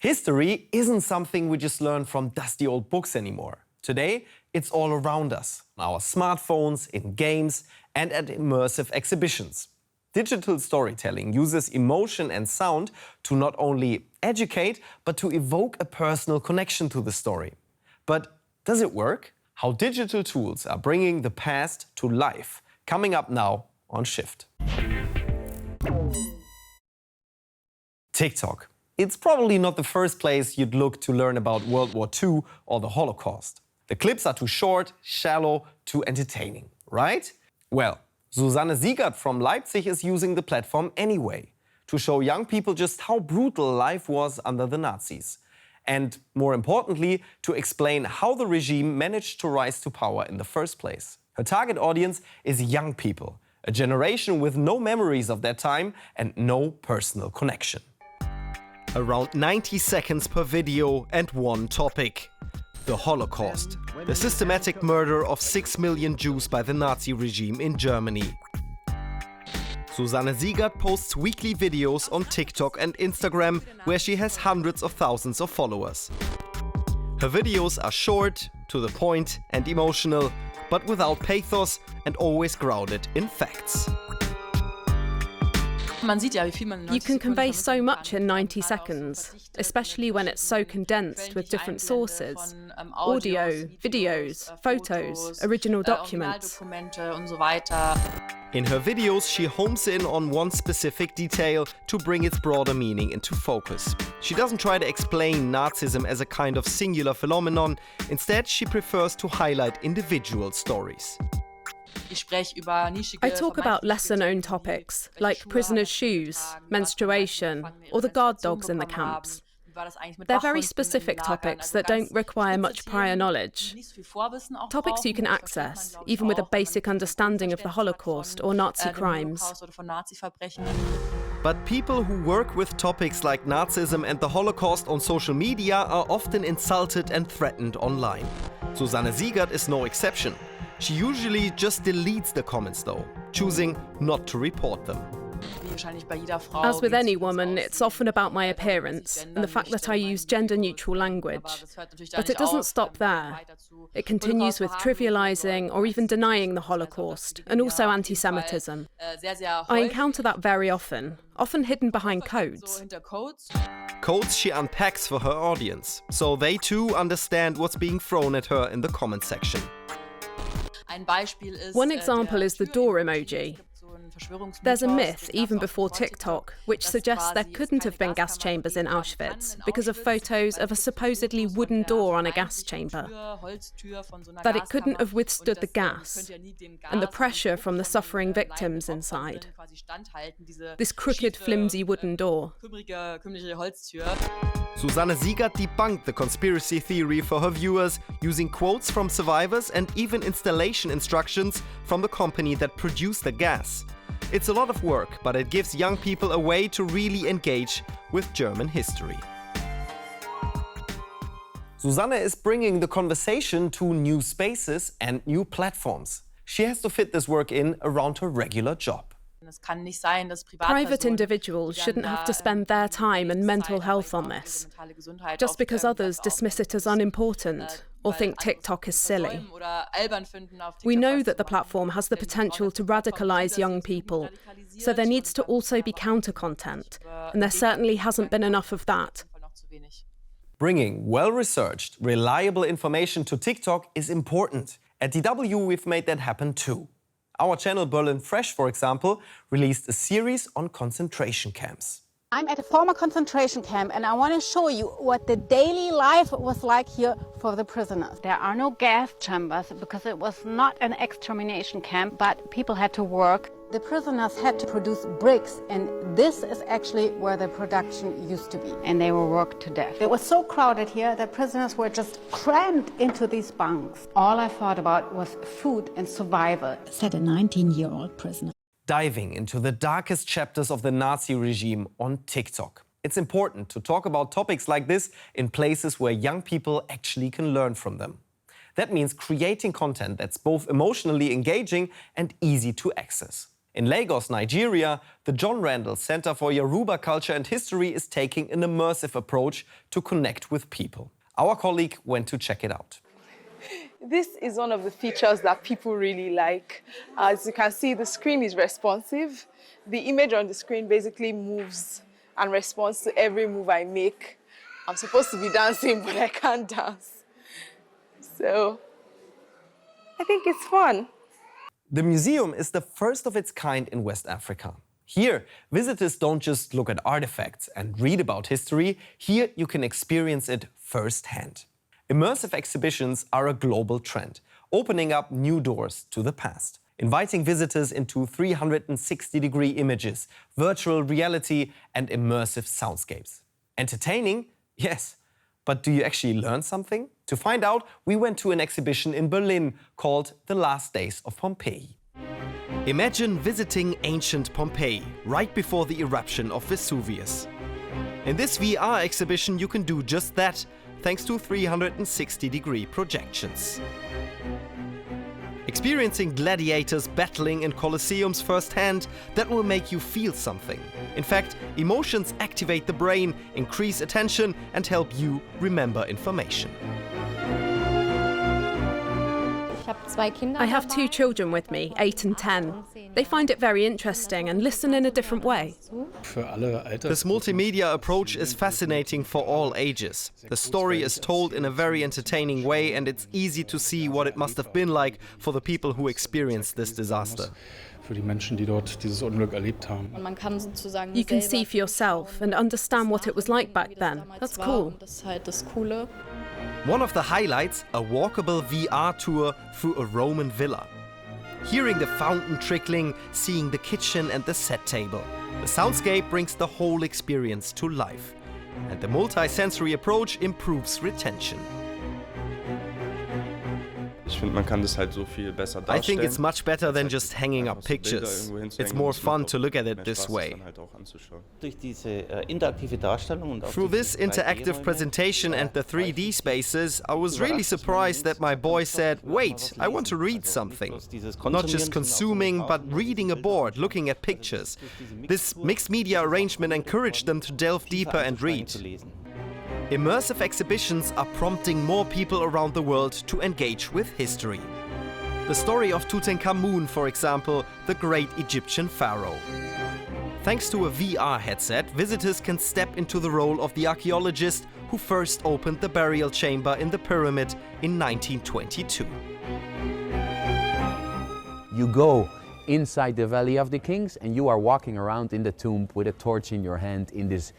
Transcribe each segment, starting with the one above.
History isn't something we just learn from dusty old books anymore. Today, it's all around us, on our smartphones, in games, and at immersive exhibitions. Digital storytelling uses emotion and sound to not only educate, but to evoke a personal connection to the story. But does it work? How digital tools are bringing the past to life, coming up now on Shift. TikTok. It's probably not the first place you'd look to learn about World War II or the Holocaust. The clips are too short, shallow, too entertaining, right? Well, Susanne Siegert from Leipzig is using the platform anyway, to show young people just how brutal life was under the Nazis. And more importantly, to explain how the regime managed to rise to power in the first place. Her target audience is young people, a generation with no memories of their time and no personal connection. Around 90 seconds per video and one topic. The Holocaust, the systematic murder of 6 million Jews by the Nazi regime in Germany. Susanne Siegert posts weekly videos on TikTok and Instagram, where she has hundreds of thousands of followers. Her videos are short, to the point and emotional, but without pathos and always grounded in facts. You can convey so much in 90 seconds, especially when it's so condensed with different sources: audio, videos, photos, original documents. In her videos, she homes in on one specific detail to bring its broader meaning into focus. She doesn't try to explain Nazism as a kind of singular phenomenon. Instead, she prefers to highlight individual stories. I talk about lesser-known topics, like prisoners' shoes, menstruation, or the guard dogs in the camps. They're very specific topics that don't require much prior knowledge. Topics you can access, even with a basic understanding of the Holocaust or Nazi crimes. But people who work with topics like Nazism and the Holocaust on social media are often insulted and threatened online. Susanne Siegert is no exception. She usually just deletes the comments though, choosing not to report them. As with any woman, it's often about my appearance and the fact that I use gender-neutral language. But it doesn't stop there. It continues with trivializing or even denying the Holocaust, and also anti-Semitism. I encounter that very often hidden behind codes. Codes she unpacks for her audience, so they too understand what's being thrown at her in the comment section. One example is the door emoji. There's a myth, even before TikTok, which suggests there couldn't have been gas chambers in Auschwitz because of photos of a supposedly wooden door on a gas chamber. That it couldn't have withstood the gas and the pressure from the suffering victims inside. This crooked, flimsy wooden door. Susanne Siegert debunked the conspiracy theory for her viewers using quotes from survivors and even installation instructions from the company that produced the gas. It's a lot of work, but it gives young people a way to really engage with German history. Susanne is bringing the conversation to new spaces and new platforms. She has to fit this work in around her regular job. Private individuals shouldn't have to spend their time and mental health on this, just because others dismiss it as unimportant or think TikTok is silly. We know that the platform has the potential to radicalize young people, so there needs to also be counter-content, and there certainly hasn't been enough of that. Bringing well-researched, reliable information to TikTok is important. At DW, we've made that happen too. Our channel Berlin Fresh, for example, released a series on concentration camps. I'm at a former concentration camp and I want to show you what the daily life was like here for the prisoners. There are no gas chambers because it was not an extermination camp, but people had to work. The prisoners had to produce bricks, and this is actually where the production used to be. And they were worked to death. It was so crowded here that prisoners were just crammed into these bunks. All I thought about was food and survival, said a 19-year-old prisoner. Diving into the darkest chapters of the Nazi regime on TikTok. It's important to talk about topics like this in places where young people actually can learn from them. That means creating content that's both emotionally engaging and easy to access. In Lagos, Nigeria, the John Randall Center for Yoruba Culture and History is taking an immersive approach to connect with people. Our colleague went to check it out. This is one of the features that people really like. As you can see, the screen is responsive. The image on the screen basically moves and responds to every move I make. I'm supposed to be dancing, but I can't dance. So I think it's fun. The museum is the first of its kind in West Africa. Here, visitors don't just look at artifacts and read about history. Here, you can experience it firsthand. Immersive exhibitions are a global trend, opening up new doors to the past, inviting visitors into 360-degree images, virtual reality, and immersive soundscapes. Entertaining? Yes. But do you actually learn something? To find out, we went to an exhibition in Berlin called The Last Days of Pompeii. Imagine visiting ancient Pompeii right before the eruption of Vesuvius. In this VR exhibition, you can do just that, thanks to 360-degree projections. Experiencing gladiators battling in colosseums firsthand, that will make you feel something. In fact, emotions activate the brain, increase attention, and help you remember information. I have 2 children with me, 8 and 10. They find it very interesting and listen in a different way. This multimedia approach is fascinating for all ages. The story is told in a very entertaining way, and it's easy to see what it must have been like for the people who experienced this disaster. You can see for yourself and understand what it was like back then. That's cool. One of the highlights, a walkable VR tour through a Roman villa. Hearing the fountain trickling, seeing the kitchen and the set table. The soundscape brings the whole experience to life. And the multi-sensory approach improves retention. I think it's much better than just hanging up pictures. It's more fun to look at it this way. Through this interactive presentation and the 3D spaces, I was really surprised that my boy said, "Wait, I want to read something." Not just consuming, but reading a board, looking at pictures. This mixed media arrangement encouraged them to delve deeper and read. Immersive exhibitions are prompting more people around the world to engage with history. The story of Tutankhamun, for example, the great Egyptian pharaoh. Thanks to a VR headset, visitors can step into the role of the archaeologist who first opened the burial chamber in the pyramid in 1922. You go inside the Valley of the Kings and you are walking around in the tomb with a torch in your hand in this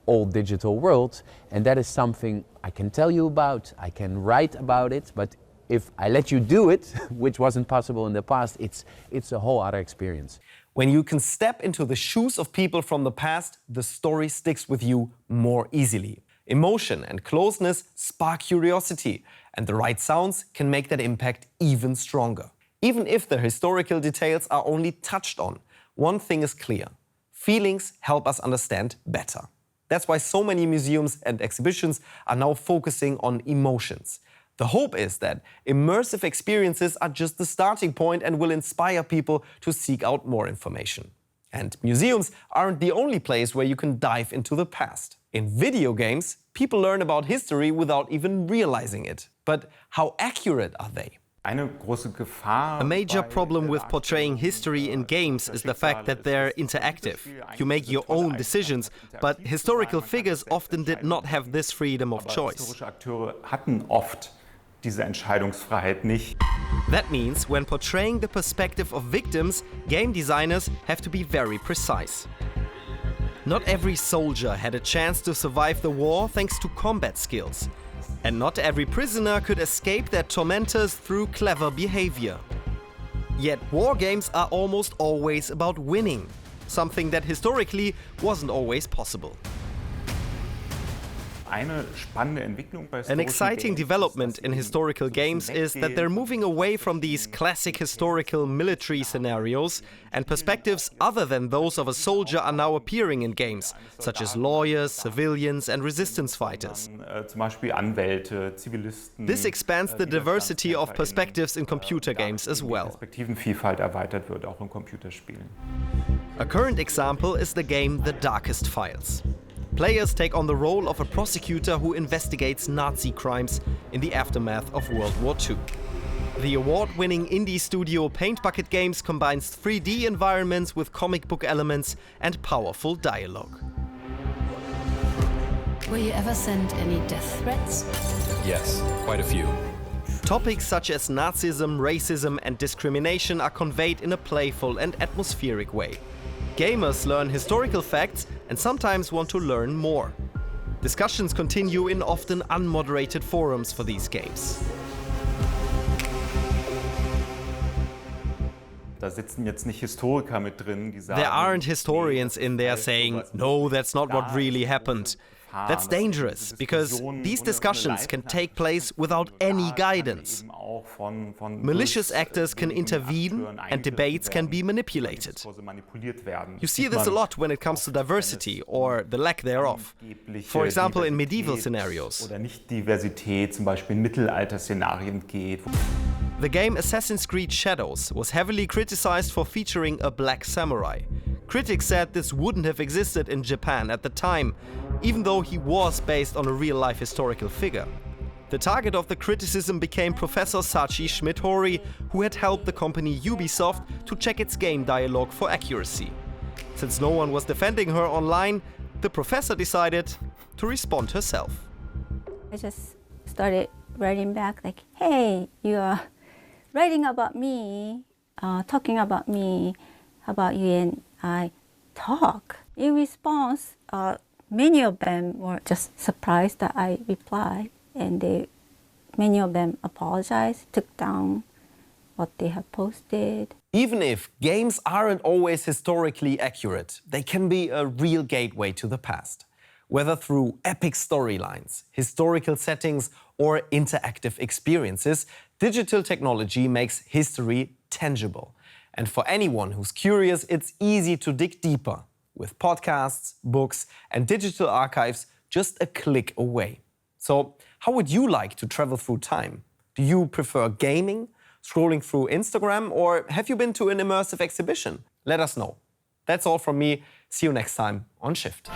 old digital world, and that is something I can tell you about, I can write about it, but if I let you do it, which wasn't possible in the past, it's a whole other experience. When you can step into the shoes of people from the past, the story sticks with you more easily. Emotion and closeness spark curiosity, and the right sounds can make that impact even stronger. Even if the historical details are only touched on, one thing is clear: feelings help us understand better. That's why so many museums and exhibitions are now focusing on emotions. The hope is that immersive experiences are just the starting point and will inspire people to seek out more information. And museums aren't the only place where you can dive into the past. In video games, people learn about history without even realizing it. But how accurate are they? A major problem with portraying history in games is the fact that they're interactive. You make your own decisions, but historical figures often did not have this freedom of choice. That means when portraying the perspective of victims, game designers have to be very precise. Not every soldier had a chance to survive the war thanks to combat skills. And not every prisoner could escape their tormentors through clever behavior. Yet war games are almost always about winning, something that historically wasn't always possible. An exciting development in historical games is that they're moving away from these classic historical military scenarios, and perspectives other than those of a soldier are now appearing in games, such as lawyers, civilians, and resistance fighters. This expands the diversity of perspectives in computer games as well. A current example is the game The Darkest Files. Players take on the role of a prosecutor who investigates Nazi crimes in the aftermath of World War II. The award-winning indie studio Paint Bucket Games combines 3D environments with comic book elements and powerful dialogue. Were you ever sent any death threats? Yes, quite a few. Topics such as Nazism, racism, and discrimination are conveyed in a playful and atmospheric way. Gamers learn historical facts and sometimes want to learn more. Discussions continue in often unmoderated forums for these games. There aren't historians in there saying, "No, that's not what really happened." That's dangerous, because these discussions can take place without any guidance. Malicious actors can intervene and debates can be manipulated. You see this a lot when it comes to diversity or the lack thereof. For example, in medieval scenarios. The game Assassin's Creed Shadows was heavily criticized for featuring a black samurai. Critics said this wouldn't have existed in Japan at the time, even though he was based on a real-life historical figure. The target of the criticism became Professor Sachi Schmidt-Hori, who had helped the company Ubisoft to check its game dialogue for accuracy. Since no one was defending her online, the professor decided to respond herself. I just started writing back like, "Hey, you are writing about me, talking about me, how about you and I talk?" In response, many of them were just surprised that I replied, and many of them apologized, took down what they have posted. Even if games aren't always historically accurate, they can be a real gateway to the past. Whether through epic storylines, historical settings, or interactive experiences, digital technology makes history tangible. And for anyone who's curious, it's easy to dig deeper with podcasts, books, and digital archives just a click away. So, how would you like to travel through time? Do you prefer gaming, scrolling through Instagram, or have you been to an immersive exhibition? Let us know. That's all from me. See you next time on Shift.